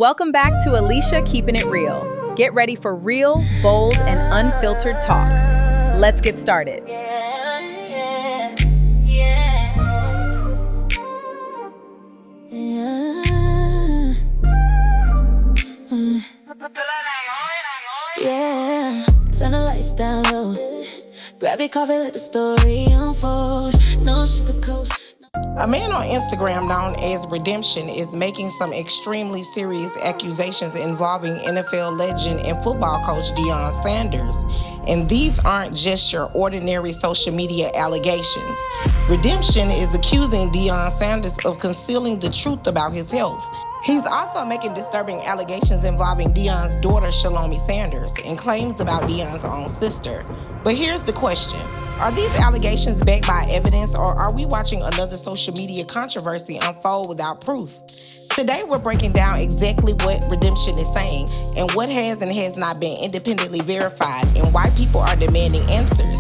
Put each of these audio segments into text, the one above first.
Welcome back to Alicia Keeping It Real. Get ready for real, bold, and unfiltered talk. Let's get started. Yeah, turn the lights down low. Grab your coffee, let the story unfold. No sugarcoat. A man on Instagram known as Redemption is making some extremely serious accusations involving NFL legend and football coach Deion Sanders. And these aren't just your ordinary social media allegations. Redemption is accusing Deion Sanders of concealing the truth about his health. He's also making disturbing allegations involving Deion's daughter, Shalomi Sanders, and claims about Deion's own sister. But here's the question. Are these allegations backed by evidence, or are we watching another social media controversy unfold without proof? Today, we're breaking down exactly what Redemption is saying and what has and has not been independently verified and why people are demanding answers.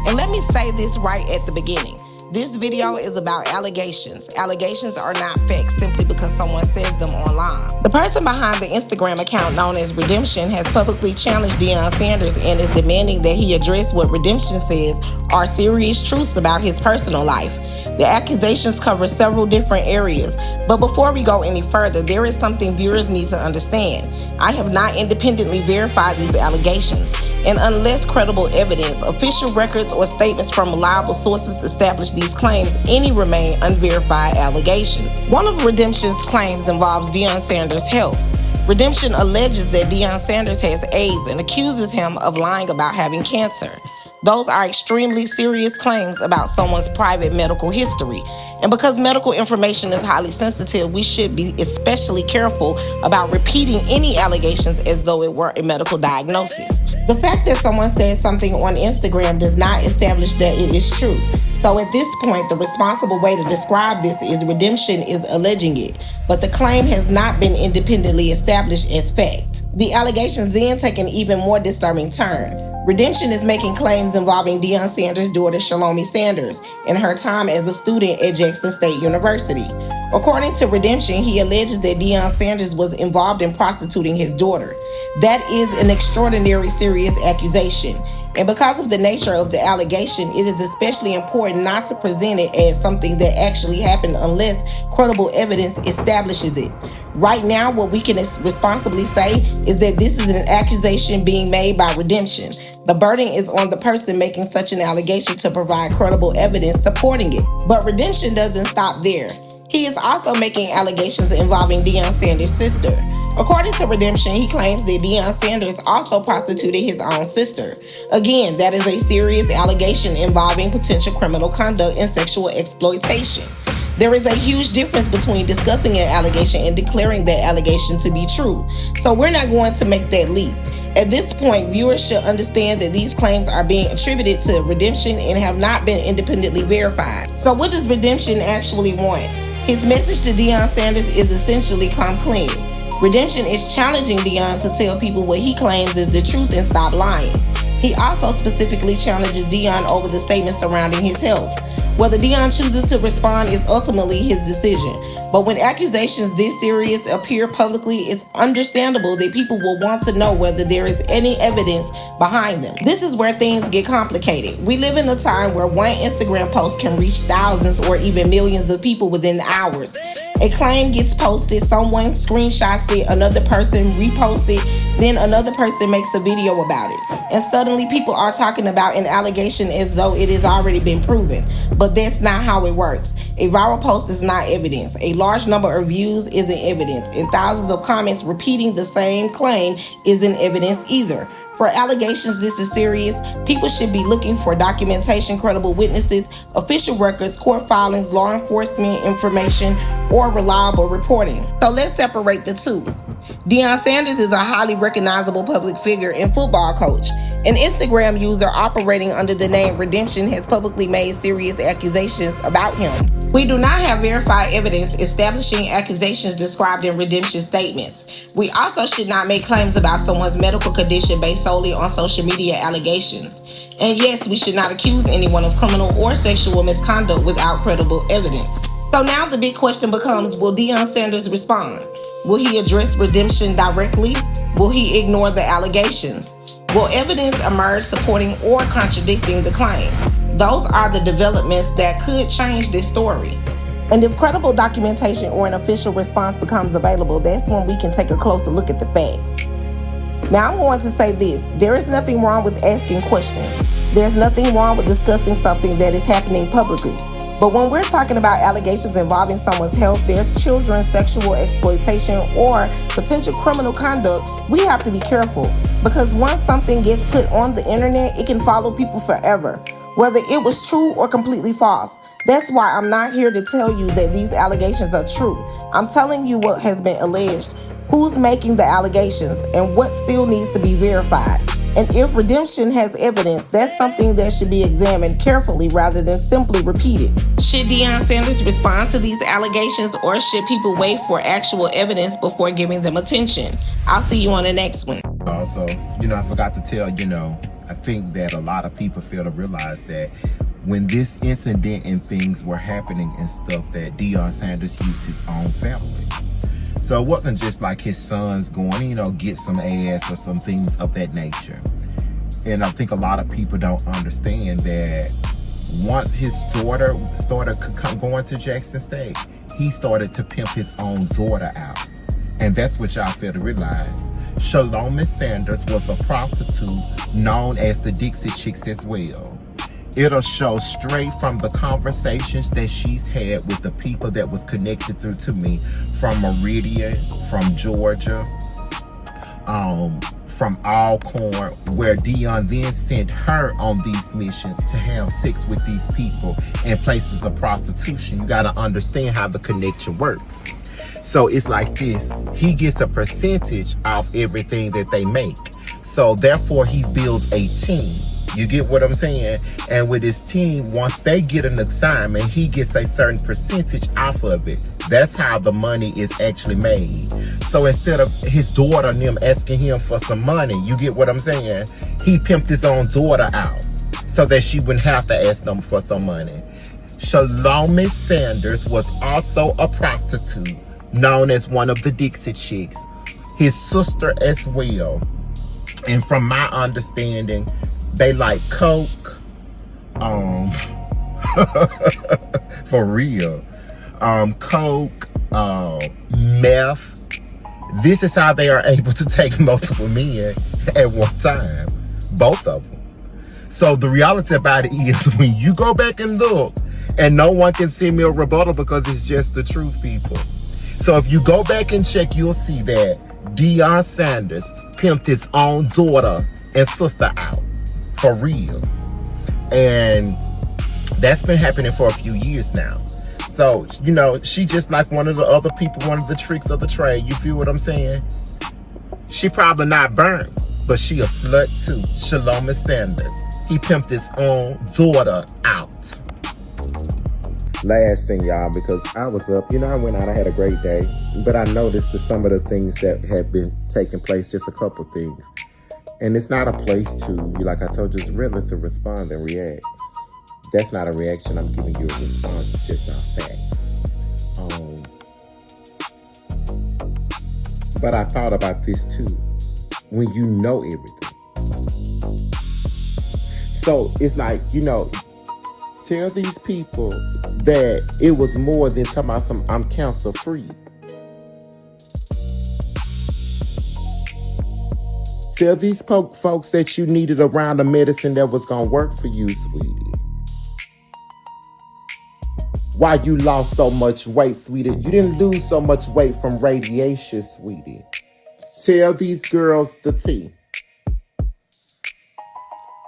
And let me say this right at the beginning. This video is about allegations. Allegations are not facts simply because someone says them online. The person behind the Instagram account known as Redemption has publicly challenged Deion Sanders and is demanding that he address what Redemption says are serious truths about his personal life. The accusations cover several different areas, but before we go any further, there is something viewers need to understand. I have not independently verified these allegations, and unless credible evidence, official records, or statements from reliable sources establish these claims, any remain unverified allegations. One of Redemption's claims involves Deion Sanders' health. Redemption alleges that Deion Sanders has AIDS and accuses him of lying about having cancer. Those are extremely serious claims about someone's private medical history. And because medical information is highly sensitive, we should be especially careful about repeating any allegations as though it were a medical diagnosis. The fact that someone said something on Instagram does not establish that it is true. So at this point, the responsible way to describe this is Redemption is alleging it, but the claim has not been independently established as fact. The allegations then take an even more disturbing turn. Redemption is making claims involving Deion Sanders' daughter, Shalomi Sanders, and her time as a student at Jackson State University. According to Redemption, he alleges that Deion Sanders was involved in prostituting his daughter. That is an extraordinary serious accusation. And because of the nature of the allegation, it is especially important not to present it as something that actually happened unless credible evidence establishes it. Right now, what we can responsibly say is that this is an accusation being made by Redemption. The burden is on the person making such an allegation to provide credible evidence supporting it. But Redemption doesn't stop there. He is also making allegations involving Deion Sanders' sister. According to Redemption, he claims that Deion Sanders also prostituted his own sister. Again, that is a serious allegation involving potential criminal conduct and sexual exploitation. There is a huge difference between discussing an allegation and declaring that allegation to be true. So we're not going to make that leap. At this point, viewers should understand that these claims are being attributed to Redemption and have not been independently verified. So what does Redemption actually want? His message to Deion Sanders is essentially come clean. Redemption is challenging Deion to tell people what he claims is the truth and stop lying. He also specifically challenges Deion over the statements surrounding his health. Whether Deion chooses to respond is ultimately his decision. But when accusations this serious appear publicly, it's understandable that people will want to know whether there is any evidence behind them. This is where things get complicated. We live in a time where one Instagram post can reach thousands or even millions of people within hours. A claim gets posted, someone screenshots it, another person reposts it, then another person makes a video about it. And suddenly people are talking about an allegation as though it has already been proven. But that's not how it works. A viral post is not evidence. A large number of views isn't evidence. And thousands of comments repeating the same claim isn't evidence either. For allegations this is serious, people should be looking for documentation, credible witnesses, official records, court filings, law enforcement information, or reliable reporting. So let's separate the two. Deion Sanders is a highly recognizable public figure and football coach. An Instagram user operating under the name Redemption has publicly made serious accusations about him. We do not have verified evidence establishing accusations described in Redemption statements. We also should not make claims about someone's medical condition based solely on social media allegations. And yes, we should not accuse anyone of criminal or sexual misconduct without credible evidence. So now the big question becomes, will Deion Sanders respond? Will he address redemption directly? Will he ignore the allegations? Will evidence emerge supporting or contradicting the claims? Those are the developments that could change this story. And if credible documentation or an official response becomes available, that's when we can take a closer look at the facts. Now, I'm going to say this. There is nothing wrong with asking questions. There's nothing wrong with discussing something that is happening publicly. But when we're talking about allegations involving someone's health, there's children's sexual exploitation or potential criminal conduct, we have to be careful. Because once something gets put on the internet, it can follow people forever, whether it was true or completely false. That's why I'm not here to tell you that these allegations are true. I'm telling you what has been alleged, who's making the allegations, and what still needs to be verified. And if redemption has evidence, that's something that should be examined carefully rather than simply repeated. Should Deion Sanders respond to these allegations, or should people wait for actual evidence before giving them attention? I'll see you on the next one. Also, I forgot to tell, I think that a lot of people fail to realize that when this incident and things were happening and stuff, that Deion Sanders used his own family. So it wasn't just like his sons going, get some ass or some things of that nature. And I think a lot of people don't understand that once his daughter started going to Jackson State, he started to pimp his own daughter out. And that's what y'all fail to realize. Shalom Sanders was a prostitute known as the Dixie Chicks as well. It'll show straight from the conversations that she's had with the people that was connected through to me from Meridian, from Georgia, from Alcorn, where Deion then sent her on these missions to have sex with these people in places of prostitution. You got to understand how the connection works. So it's like this. He gets a percentage off everything that they make. So therefore, he builds a team. You get what I'm saying? And with his team, once they get an assignment, he gets a certain percentage off of it. That's how the money is actually made. So instead of his daughter and them asking him for some money, you get what I'm saying? He pimped his own daughter out so that she wouldn't have to ask them for some money. Shalom Sanders was also a prostitute known as one of the Dixie Chicks. His sister as well. And from my understanding, they like coke, for real, coke, meth. This is how they are able to take multiple men at one time, both of them. So the reality about it is, when you go back and look, and no one can send me a rebuttal because it's just the truth, people. So if you go back and check, you'll see that Deion Sanders pimped his own daughter and sister out. For real. And that's been happening for a few years now. So, she just like one of the other people, one of the tricks of the trade. You feel what I'm saying? She probably not burnt, but she a slut too. Shalom Sanders. He pimped his own daughter out. Last thing, y'all, because I was up, I went out, I had a great day, but I noticed that some of the things that had been taking place, just a couple things. And it's not a place to, like I told you, it's really to respond and react. That's not a reaction. I'm giving you a response. It's just not facts. But I thought about this too. When you know everything. So it's like, tell these people that it was more than talking about I'm cancer free. Tell these folks that you needed a round of medicine that was going to work for you, sweetie. Why you lost so much weight, sweetie? You didn't lose so much weight from radiation, sweetie. Tell these girls the tea.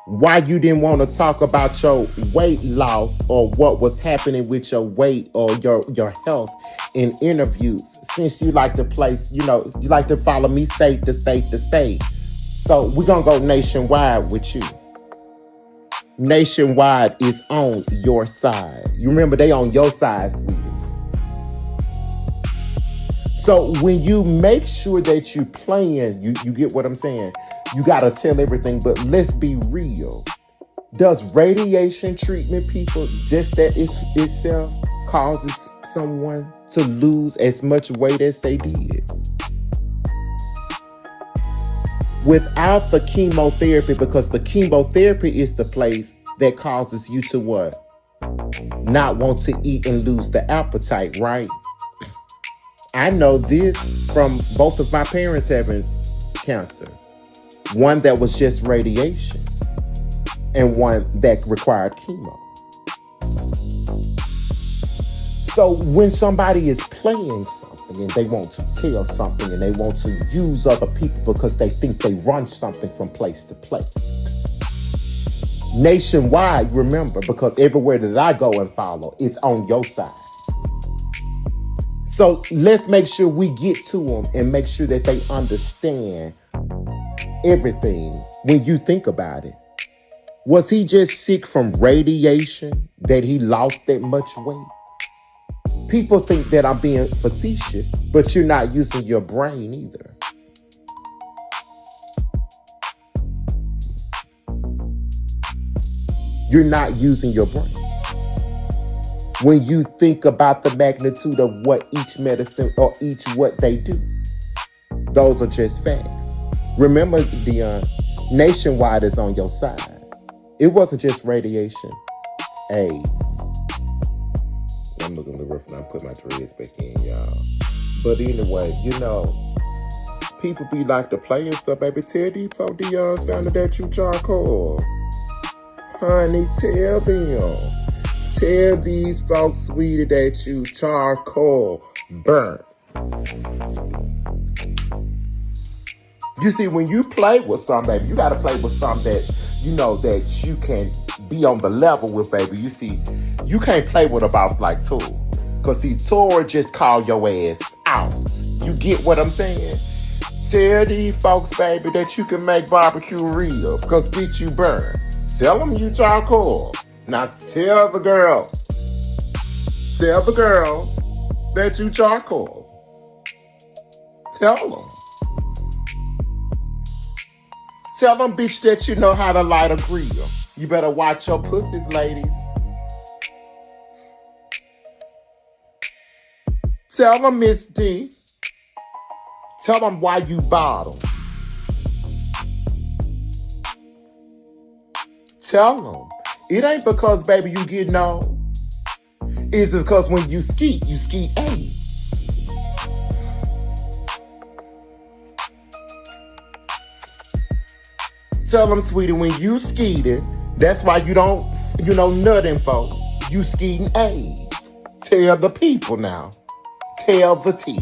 Why you didn't want to talk about your weight loss or what was happening with your weight or your health in interviews, since you like to place, you like to follow me state to state to state. So we're going to go nationwide with you. Nationwide is on your side. You remember, they on your side, sweetie. So when you make sure that you playing, you get what I'm saying? You got to tell everything, but let's be real. Does radiation treatment, people, just that itself causes someone to lose as much weight as they did. Without the chemotherapy, because the chemotherapy is the place that causes you to what? Not want to eat and lose the appetite, right? I know this from both of my parents having cancer. One that was just radiation and one that required chemo. So when somebody is playing something and they want to tell something and they want to use other people because they think they run something from place to place. Nationwide, remember, because everywhere that I go and follow, it's on your side. So let's make sure we get to them and make sure that they understand everything when you think about it. Was he just sick from radiation that he lost that much weight? People think that I'm being facetious, but you're not using your brain either. You're not using your brain. When you think about the magnitude of what each medicine or each what they do, those are just facts. Remember, Deion, nationwide is on your side. It wasn't just radiation, AIDS. I'm looking at the roof and I put my dreads back in, y'all. But anyway, people be like to play and stuff, baby. Tell these folks, Deion, sounded that you charcoal. Honey, tell them. Tell these folks, sweetie, that you charcoal burnt. You see, when you play with something, baby, you got to play with something that, that you can be on the level with, baby. You see, you can't play with a boss like Tor. Because, see, Tor just call your ass out. You get what I'm saying? Tell these folks, baby, that you can make barbecue real. Because, bitch, you burn. Tell them you charcoal. Now, tell the girls that you charcoal. Tell them. Tell them, bitch, that you know how to light a grill. You better watch your pussies, ladies. Tell them, Miss D. Tell them why you bottle. Tell them. It ain't because, baby, you getting old. It's because when you skeet AIDS. Tell them, sweetie, when you skeeting, that's why you don't, nutting folks. You skeeting AIDS. Tell the people now. Tell the tea.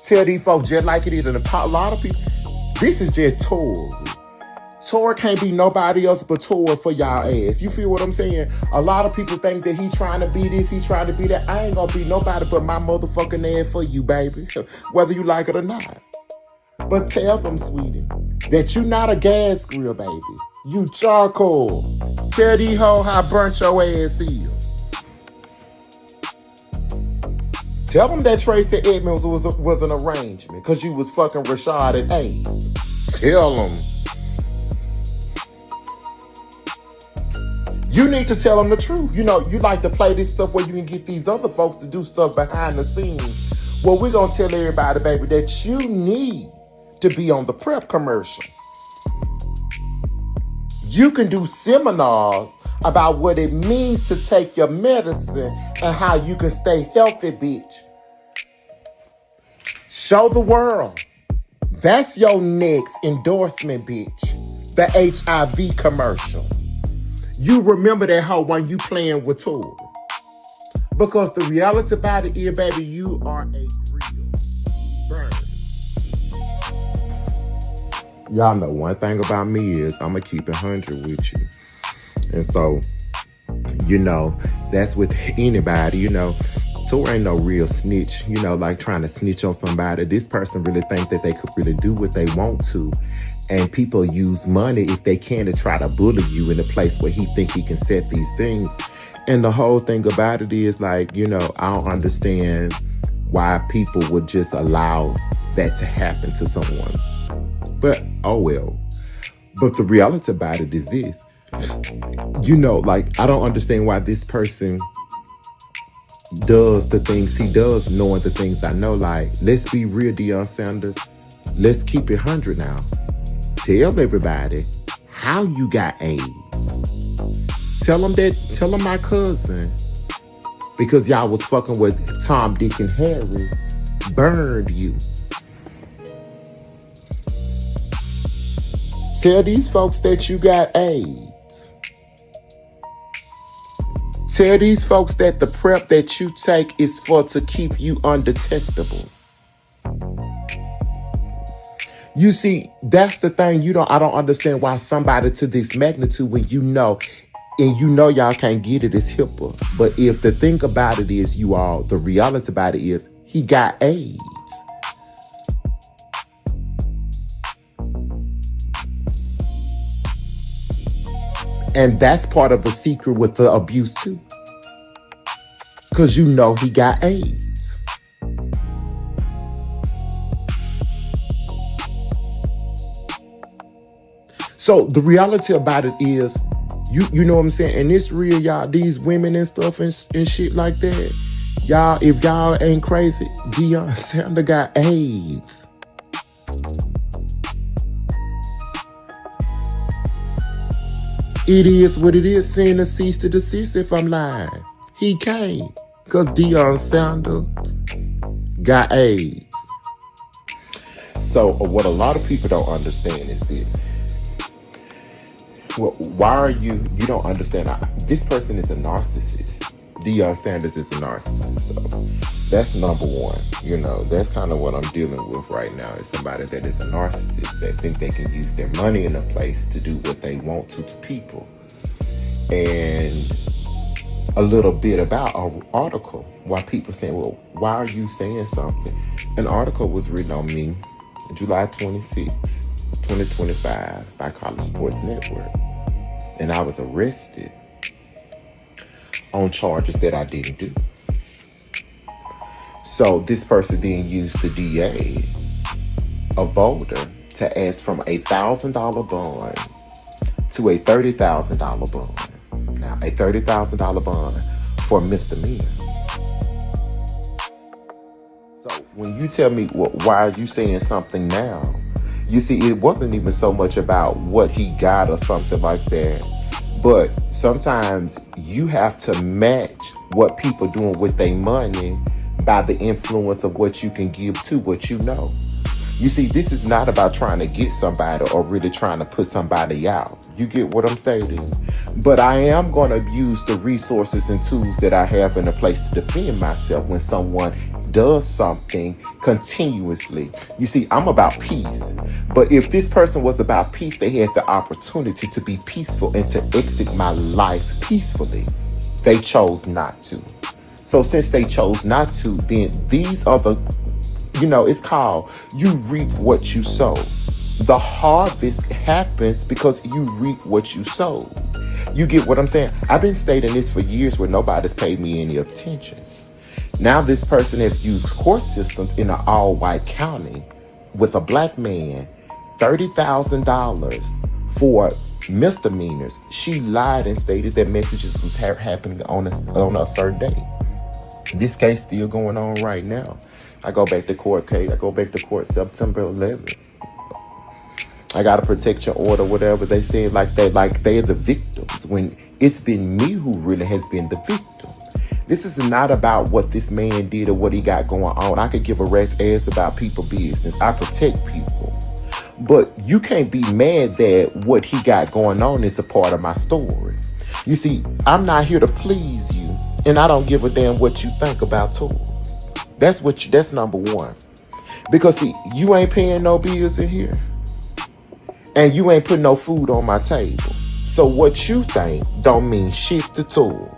Tell these folks just like it is. And a lot of people, this is just Tor. Tor can't be nobody else but Tor for y'all ass. You feel what I'm saying? A lot of people think that he trying to be this, he trying to be that. I ain't gonna be nobody but my motherfucking ass for you, baby. Whether you like it or not. But tell them, sweetie, that you not a gas grill, baby. You charcoal. Tell these hoes how burnt your ass is. Tell them that Tracy Edmonds was an arrangement because you was fucking Rashad at 8. Tell them. You need to tell them the truth. You like to play this stuff where you can get these other folks to do stuff behind the scenes. Well, we're going to tell everybody, baby, that you need to be on the prep commercial. You can do seminars about what it means to take your medicine and how you can stay healthy, bitch. Show the world. That's your next endorsement, bitch. The HIV commercial. You remember that hoe when you playing with Tor. Because the reality about it is, baby, you are a real bird. Y'all know one thing about me is I'm going to keep it 100 with you. And so, that's with anybody, Tor ain't no real snitch, like trying to snitch on somebody. This person really thinks that they could really do what they want to. And people use money if they can to try to bully you in a place where he think he can set these things. And the whole thing about it is like, I don't understand why people would just allow that to happen to someone. But, oh well. But the reality about it is this. I don't understand why this person does the things he does, knowing the things I know. Like, let's be real, Deion Sanders. Let's keep it 100 now. Tell everybody how you got AIDS. Tell them my cousin, because y'all was fucking with Tom, Dick, and Harry, burned you. Tell these folks that you got AIDS. Tell these folks that the prep that you take is to keep you undetectable. You see, that's the thing. I don't understand why somebody to this magnitude, when you know, and you know y'all can't get it, is HIPAA. But if the thing about it is, the reality about it is, he got AIDS. And that's part of the secret with the abuse too. Because you know he got AIDS. So the reality about it is, you know what I'm saying? And it's real, y'all. These women and stuff and shit like that. Y'all, if y'all ain't crazy, Deion Sanders got AIDS. It is what it is. Sin to cease to desist if I'm lying. He can't. Because Deion Sanders got AIDS. So what a lot of people don't understand is this. Well, why are you don't understand. This person is a narcissist. Deion Sanders is a narcissist. So that's number one. That's kind of what I'm dealing with right now, is somebody that is a narcissist, that think they can use their money in a place to do what they want to people. And a little bit about an article, why people saying, well, why are you saying something? An article was written on me July 26, 2025 by College Sports Network. And I was arrested on charges that I didn't do. So this person then used the DA of Boulder to ask from a $1,000 bond to a $30,000 bond. Now, a $30,000 bond for misdemeanor. So when you tell me, well, why are you saying something now? You see, it wasn't even so much about what he got or something like that. But sometimes you have to match what people doing with their money by the influence of what you can give to what you know. You see, this is not about trying to get somebody or really trying to put somebody out. You get what I'm stating? But I am going to use the resources and tools that I have in a place to defend myself when someone does something continuously. You see, I'm about peace. But if this person was about peace, they had the opportunity to be peaceful and to exit my life peacefully. They chose not to. So since they chose not to, then these are the, it's called, you reap what you sow. The harvest happens because you reap what you sow. You get what I'm saying? I've been stating this for years where nobody's paid me any attention. Now this person has used court systems in an all-white county with a black man, $30,000 for misdemeanors. She lied and stated that messages was happening on a certain day. This case still going on right now. I go back to court September 11th. I got a protection order, whatever they said, like they're the victims, when it's been me who really has been the victim. This is not about what this man did or what he got going on. I could give a rat's ass about people business. I protect people. But you can't be mad that what he got going on is a part of my story. You see, I'm not here to please you, and I don't give a damn what you think about Tori. That's number one. Because see, you ain't paying no bills in here. And you ain't putting no food on my table. So what you think don't mean shit to Tori.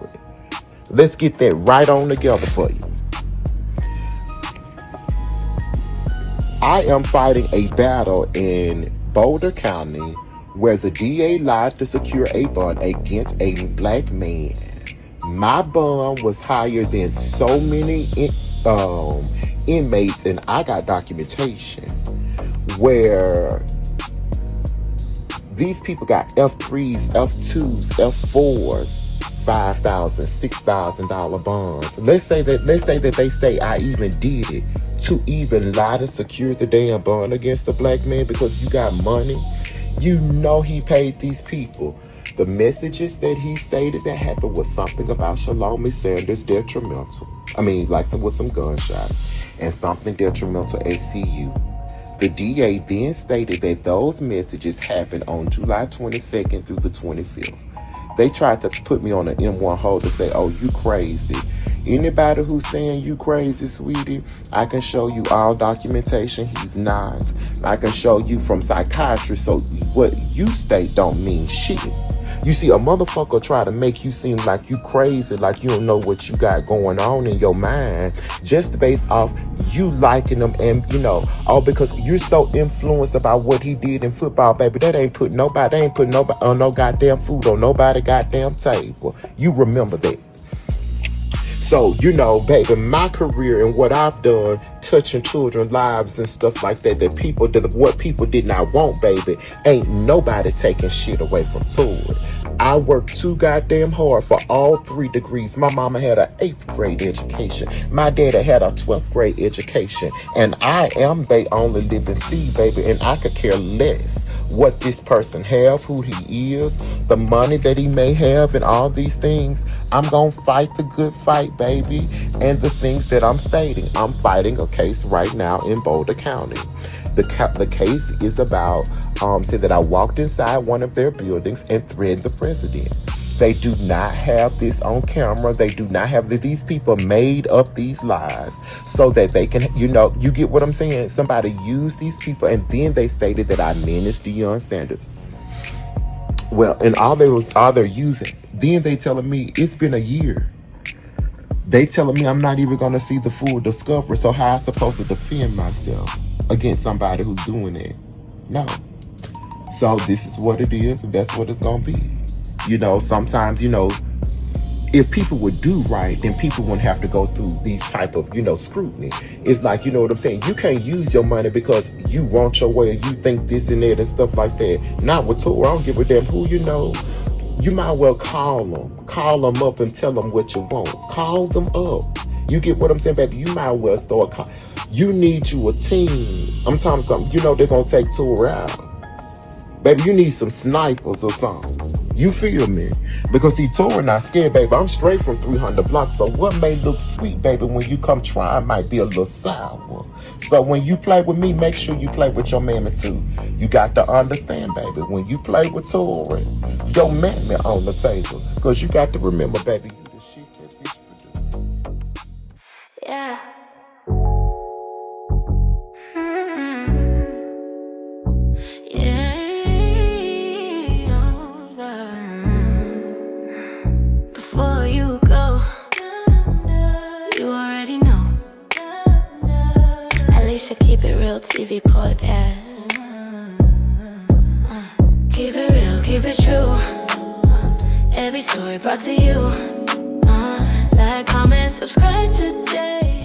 Let's get that right on together for you. I am fighting a battle in Boulder County where the DA lied to secure a bond against a black man. My bond was higher than so many inmates, and I got documentation where these people got F3s, F2s, F4s, $5,000, $6,000 bonds. Let's say that they say I even did it to even lie to secure the damn bond against a black man because you got money. You know he paid these people. The messages that he stated that happened was something about Shalomi Sanders detrimental. With some gunshots and something detrimental at CU. The DA then stated that those messages happened on July 22nd through the 25th. They tried to put me on an M1 hold to say, oh, you crazy. Anybody who's saying you crazy, sweetie, I can show you all documentation. He's not. I can show you from psychiatry. So what you state don't mean shit. You see, a motherfucker try to make you seem like you crazy, like you don't know what you got going on in your mind, just based off you liking him and, because you're so influenced about what he did in football, baby. That ain't put nobody on no goddamn food on nobody goddamn table. You remember that. So, baby, my career and what I've done, touching children's lives and stuff like that, what people did not want, baby, ain't nobody taking shit away from Todd. I worked too goddamn hard for all 3 degrees. My mama had an 8th grade education. My daddy had a 12th grade education. And I am they only living seed, baby, and I could care less what this person have, who he is, the money that he may have, and all these things. I'm gonna fight the good fight, baby, and the things that I'm stating. I'm fighting a case right now in Boulder County. The case is about said that I walked inside one of their buildings and threatened the president. They do not have this on camera. They do not have these people made up these lies so that they can, you get what I'm saying? Somebody used these people and then they stated that I menaced Deion Sanders. Well, and all they're using. Then they telling me it's been a year. They telling me I'm not even going to see the full discovery. So how am I supposed to defend myself against somebody who's doing it? No. So this is what it is, and that's what it's going to be. Sometimes, if people would do right, then people wouldn't have to go through these type of, scrutiny. It's like, you know what I'm saying? You can't use your money because you want your way, or you think this and that and stuff like that. Not with Tor. I don't give a damn who you know. You might well call them up and tell them what you want. Call them up. You get what I'm saying, baby? You might well start you need you a team. I'm talking something, they're going to take Tor out. Baby, you need some snipers or something. You feel me? Because Tor not scared, baby. I'm straight from 300 blocks. So what may look sweet, baby, when you come try, might be a little sour. So when you play with me, make sure you play with your mammy too. You got to understand, baby. When you play with Tor, your mammy on the table. Because you got to remember, baby, you the shit that bitch produced. Yeah. Before you go, you already know. AlishaKeepinItRealTVPodcast. Keep it real, keep it true. Every story brought to you. Like, comment, subscribe today.